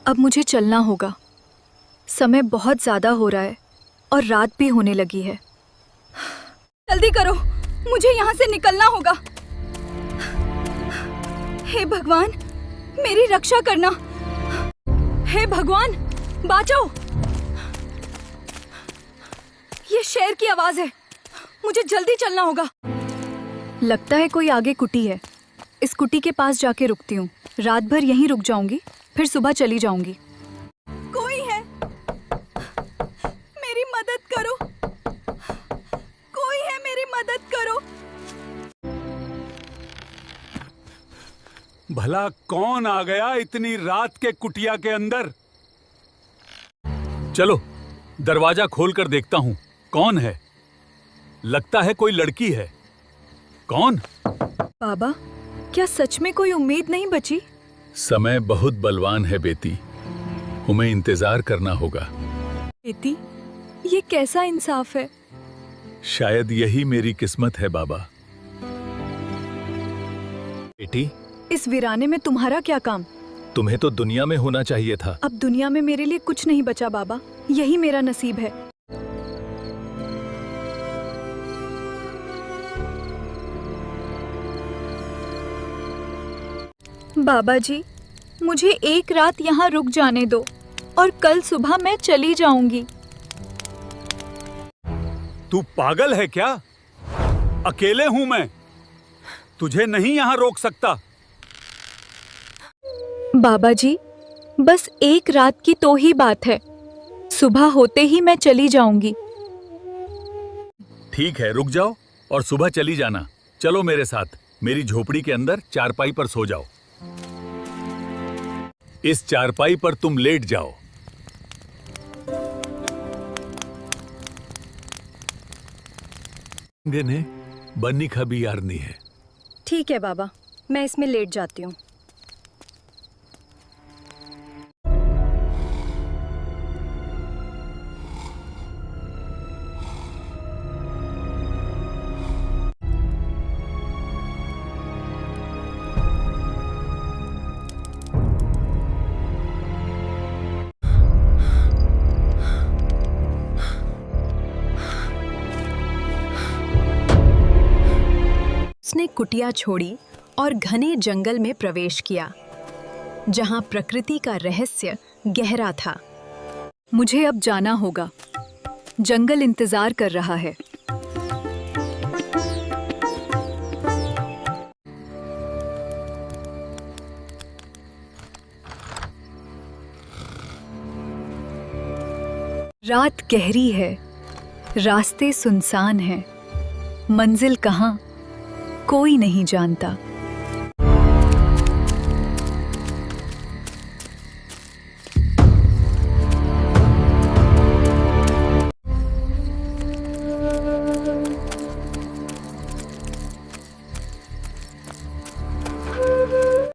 अब मुझे चलना होगा। समय बहुत ज्यादा हो रहा है और रात भी होने लगी है। जल्दी करो, मुझे यहाँ से निकलना होगा। हे भगवान, मेरी रक्षा करना। हे भगवान, बचाओ। ये शेर की आवाज है। मुझे जल्दी चलना होगा। लगता है कोई आगे कुटी है। इस कुटी के पास जाके रुकती हूँ। रात भर यहीं रुक जाऊंगी, फिर सुबह चली जाऊंगी। कोई है, मेरी मदद करो। कोई है, मेरी मदद करो। भला कौन आ गया इतनी रात के कुटिया के अंदर? चलो दरवाजा खोलकर देखता हूँ कौन है। लगता है कोई लड़की है। कौन? बाबा, क्या सच में कोई उम्मीद नहीं बची? समय बहुत बलवान है बेटी, हमें इंतजार करना होगा। बेटी, ये कैसा इंसाफ है? शायद यही मेरी किस्मत है बाबा। बेटी, इस वीराने में तुम्हारा क्या काम? तुम्हें तो दुनिया में होना चाहिए था। अब दुनिया में मेरे लिए कुछ नहीं बचा बाबा। यही मेरा नसीब है। बाबा जी, मुझे एक रात यहाँ रुक जाने दो और कल सुबह मैं चली जाऊंगी। तू पागल है क्या? अकेले हूं मैं, तुझे नहीं यहाँ रोक सकता। बाबा जी, बस एक रात की तो ही बात है। सुबह होते ही मैं चली जाऊंगी। ठीक है, रुक जाओ और सुबह चली जाना। चलो मेरे साथ, मेरी झोपड़ी के अंदर चारपाई पर सो जाओ। इस चारपाई पर तुम लेट जाओ। ने बन्नी खबी यारनी है। ठीक है बाबा, मैं इसमें लेट जाती हूँ। उसने कुटिया छोड़ी और घने जंगल में प्रवेश किया, जहां प्रकृति का रहस्य गहरा था। मुझे अब जाना होगा। जंगल इंतजार कर रहा है। रात गहरी है, रास्ते सुनसान हैं। मंजिल कहाँ, कोई नहीं जानता।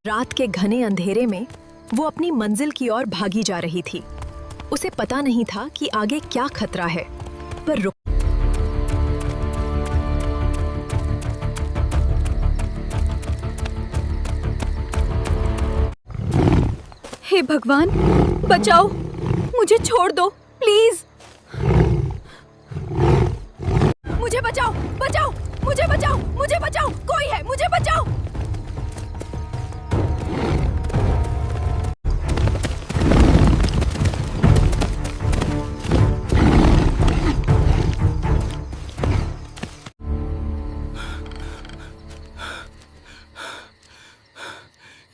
रात के घने अंधेरे में वो अपनी मंजिल की ओर भागी जा रही थी। उसे पता नहीं था कि आगे क्या खतरा है, पर रुक। हे भगवान, बचाओ। मुझे छोड़ दो प्लीज। मुझे बचाओ, बचाओ, मुझे बचाओ, मुझे बचाओ। कोई है, मुझे बचाओ।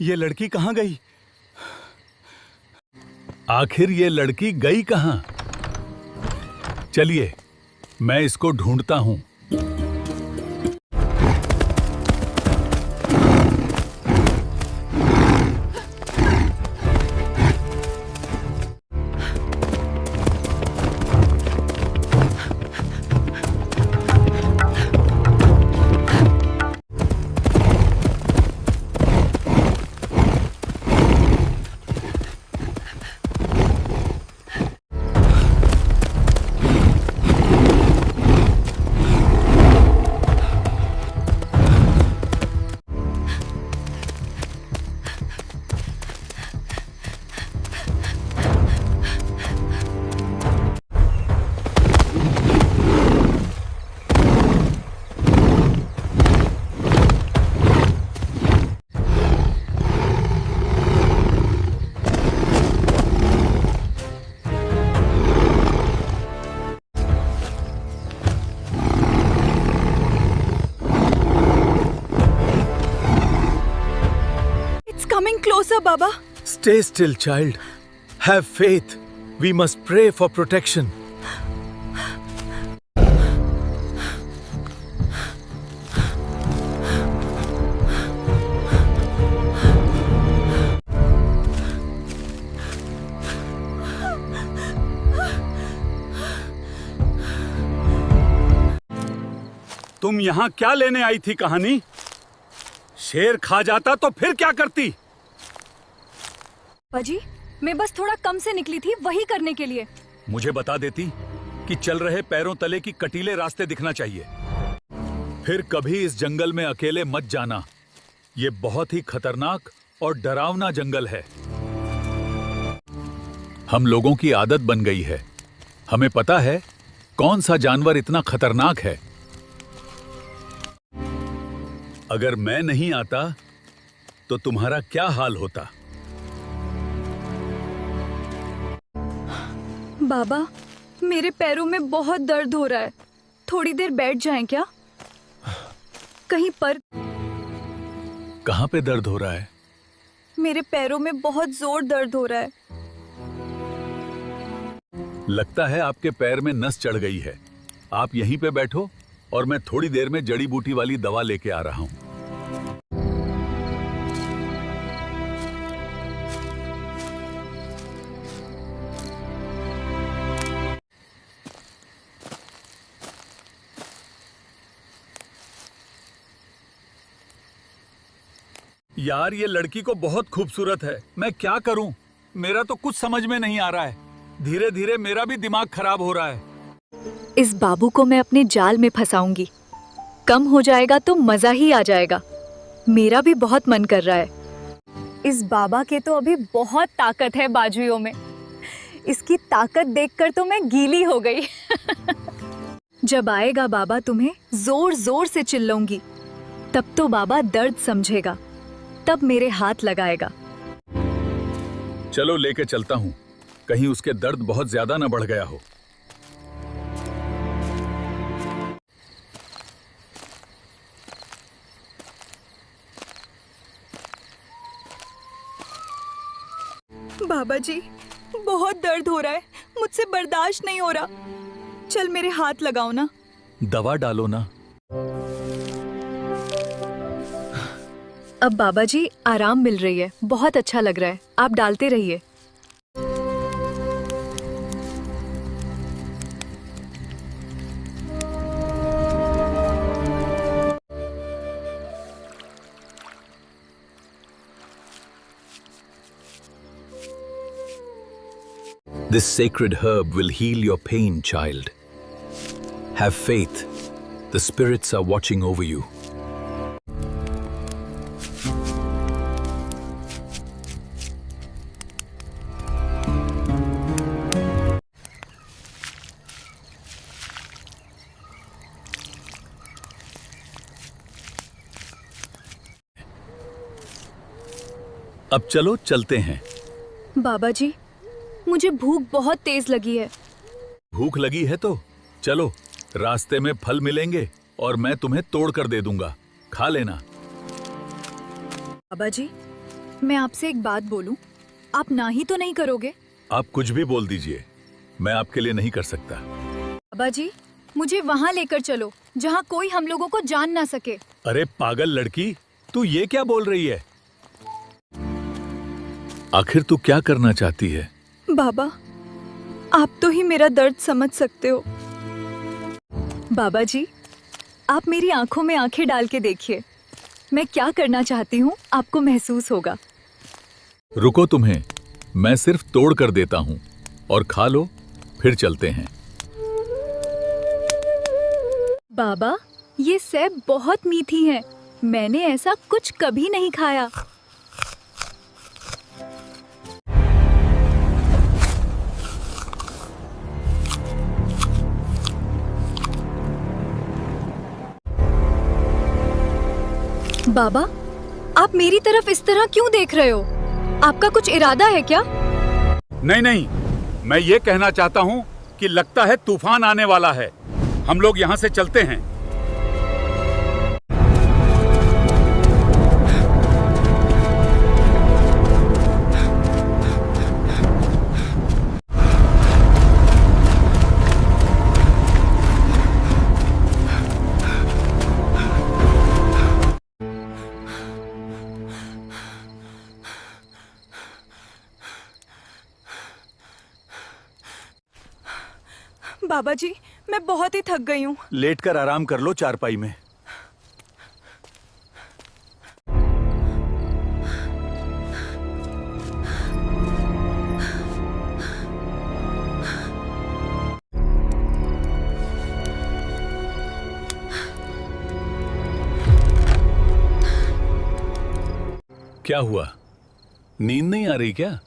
ये लड़की कहाँ गई? आखिर ये लड़की गई कहाँ? चलिए, मैं इसको ढूंढता हूं। बाबा। Stay still, child. Have faith. We must pray for protection. तुम यहाँ क्या लेने आई थी कहानी? शेर खा जाता तो फिर क्या करती? पाजी, मैं बस थोड़ा कम से निकली थी वही करने के लिए। मुझे बता देती कि चल रहे पैरों तले की कटीले रास्ते दिखना चाहिए। फिर कभी इस जंगल में अकेले मत जाना। ये बहुत ही खतरनाक और डरावना जंगल है। हम लोगों की आदत बन गई है। हमें पता है कौन सा जानवर इतना खतरनाक है। अगर मैं नहीं आता तो तुम्हारा क्या हाल होता? बाबा, मेरे पैरों में बहुत दर्द हो रहा है। थोड़ी देर बैठ जाएं क्या? कहीं पर। कहाँ पे दर्द हो रहा है? मेरे पैरों में बहुत जोर दर्द हो रहा है। लगता है आपके पैर में नस चढ़ गई है। आप यहीं पे बैठो और मैं थोड़ी देर में जड़ी बूटी वाली दवा लेके आ रहा हूं। यार, ये लड़की को बहुत खूबसूरत है। मैं क्या करूं? मेरा तो कुछ समझ में नहीं आ रहा है। धीरे धीरे मेरा भी दिमाग खराब हो रहा है। इस बाबू को मैं अपने जाल में फंसाऊंगी। कम हो जाएगा तो मजा ही आ जाएगा। मेरा भी बहुत मन कर रहा है। इस बाबा के तो अभी बहुत ताकत है बाजुओं में। इसकी ताकत देखकर तो मैं गीली हो गई। जब आएगा बाबा तुम्हें जोर जोर से चिल्लाऊंगी, तब तो बाबा दर्द समझेगा, तब मेरे हाथ लगाएगा। चलो लेके चलता हूँ, कहीं उसके दर्द बहुत ज्यादा न बढ़ गया हो। बाबा जी, बहुत दर्द हो रहा है। मुझसे बर्दाश्त नहीं हो रहा। चल मेरे हाथ लगाओ ना। दवा डालो ना। अब बाबा जी आराम मिल रही है। बहुत अच्छा लग रहा है। आप डालते रहिए। This sacred herb will heal your pain, child. Have faith. The spirits are watching over you. अब चलो चलते हैं। बाबा जी, मुझे भूख बहुत तेज लगी है। भूख लगी है तो चलो, रास्ते में फल मिलेंगे और मैं तुम्हें तोड़ कर दे दूंगा, खा लेना। बाबा जी, मैं आपसे एक बात बोलूं, आप ना ही तो नहीं करोगे? आप कुछ भी बोल दीजिए, मैं आपके लिए नहीं कर सकता। बाबा जी, मुझे वहाँ लेकर चलो जहाँ कोई हम लोगों को जान ना सके। अरे पागल लड़की, तू ये क्या बोल रही है? आखिर तू क्या करना चाहती है? बाबा, आप तो ही मेरा दर्द समझ सकते हो। बाबा जी, आप मेरी आंखों में आंखें डाल के देखिए। मैं क्या करना चाहती हूँ आपको महसूस होगा। रुको, तुम्हें मैं सिर्फ तोड़ कर देता हूँ और खा लो, फिर चलते हैं। बाबा, ये सेब बहुत मीठी है। मैंने ऐसा कुछ कभी नहीं खाया। बाबा, आप मेरी तरफ इस तरह क्यों देख रहे हो? आपका कुछ इरादा है क्या? नहीं नहीं, मैं ये कहना चाहता हूँ कि लगता है तूफान आने वाला है। हम लोग यहाँ से चलते हैं। बाबा जी, मैं बहुत ही थक गई हूँ। लेटकर आराम कर लो चारपाई में। क्या हुआ, नींद नहीं आ रही क्या?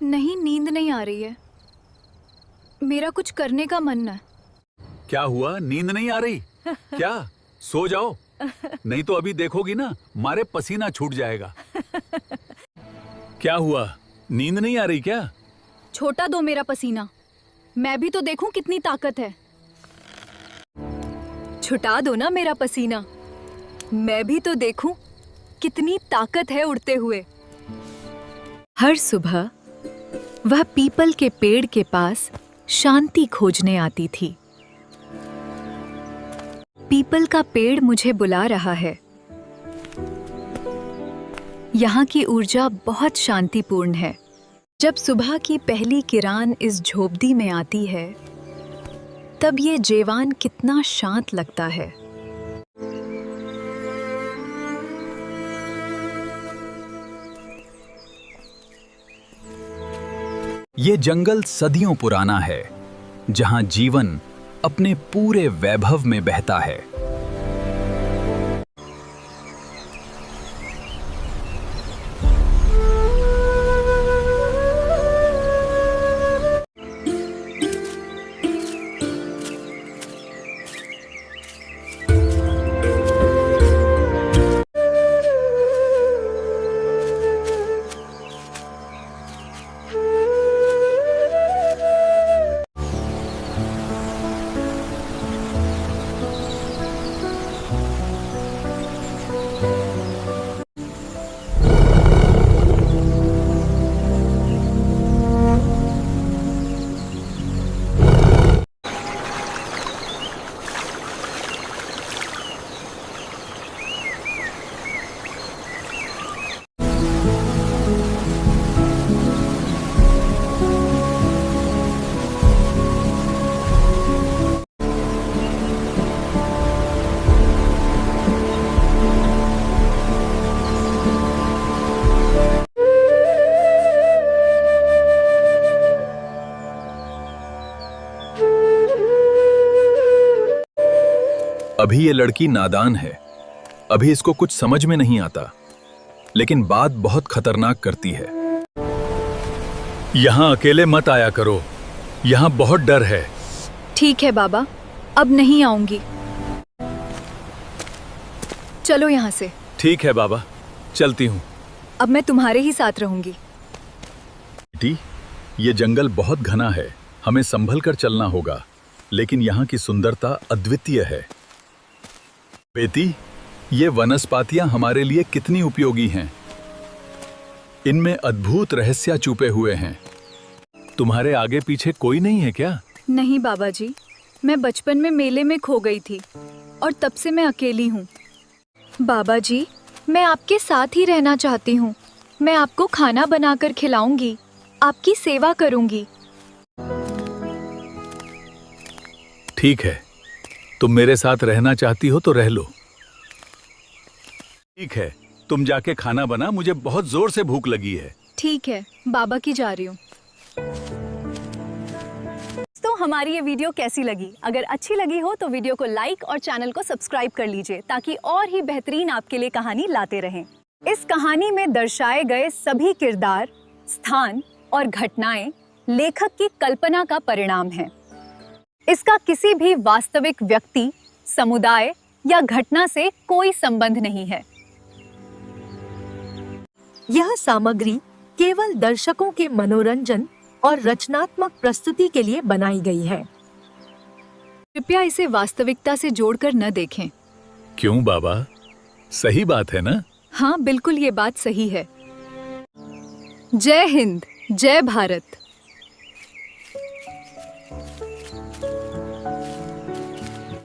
नहीं, नींद नहीं आ रही है। मेरा कुछ करने का मन है। क्या हुआ, नींद नहीं आ रही क्या? सो जाओ, नहीं तो अभी देखोगी ना मारे पसीना छूट जाएगा। क्या हुआ, नींद नहीं आ रही क्या? छोटा दो मेरा पसीना, मैं भी तो देखूं कितनी ताकत है। छुटा दो ना मेरा पसीना, मैं भी तो देखूं कितनी ताकत है उड़ते हुए। हर सुबह वह पीपल के पेड़ के पास शांति खोजने आती थी। पीपल का पेड़ मुझे बुला रहा है। यहाँ की ऊर्जा बहुत शांतिपूर्ण है। जब सुबह की पहली किरण इस झोपड़ी में आती है, तब ये जेवान कितना शांत लगता है। ये जंगल सदियों पुराना है, जहां जीवन अपने पूरे वैभव में बहता है। अभी ये लड़की नादान है, अभी इसको कुछ समझ में नहीं आता, लेकिन बात बहुत खतरनाक करती है। यहाँ अकेले मत आया करो, यहाँ बहुत डर है। ठीक है बाबा, अब नहीं आऊंगी। चलो यहाँ से। ठीक है बाबा, चलती हूँ। अब मैं तुम्हारे ही साथ रहूंगी। बेटी, ये जंगल बहुत घना है, हमें संभल कर चलना होगा, लेकिन यहाँ की सुंदरता अद्वितीय है। बेटी, ये वनस्पतियां हमारे लिए कितनी उपयोगी हैं। इनमें अद्भुत रहस्य छुपे हुए हैं। तुम्हारे आगे पीछे कोई नहीं है क्या? नहीं बाबा जी, मैं बचपन में मेले में खो गई थी और तब से मैं अकेली हूँ। बाबा जी, मैं आपके साथ ही रहना चाहती हूँ। मैं आपको खाना बनाकर खिलाऊंगी, आपकी सेवा करूंगी। ठीक है, तुम मेरे साथ रहना चाहती हो तो रह लो। ठीक है, तुम जाके खाना बना, मुझे बहुत जोर से भूख लगी है। ठीक है, बाबा की जा रही हूँ। तो हमारी ये वीडियो कैसी लगी? अगर अच्छी लगी हो तो वीडियो को लाइक और चैनल को सब्सक्राइब कर लीजिए, ताकि और ही बेहतरीन आपके लिए कहानी लाते रहें। इस कहानी में दर्शाए गए सभी किरदार, स्थान और घटनाएं लेखक की कल्पना का परिणाम हैं। इसका किसी भी वास्तविक व्यक्ति, समुदाय या घटना से कोई संबंध नहीं है। यह सामग्री केवल दर्शकों के मनोरंजन और रचनात्मक प्रस्तुति के लिए बनाई गई है। कृपया इसे वास्तविकता से जोड़कर न देखें। क्यों बाबा, सही बात है ना? हाँ, बिल्कुल ये बात सही है। जय हिंद, जय भारत।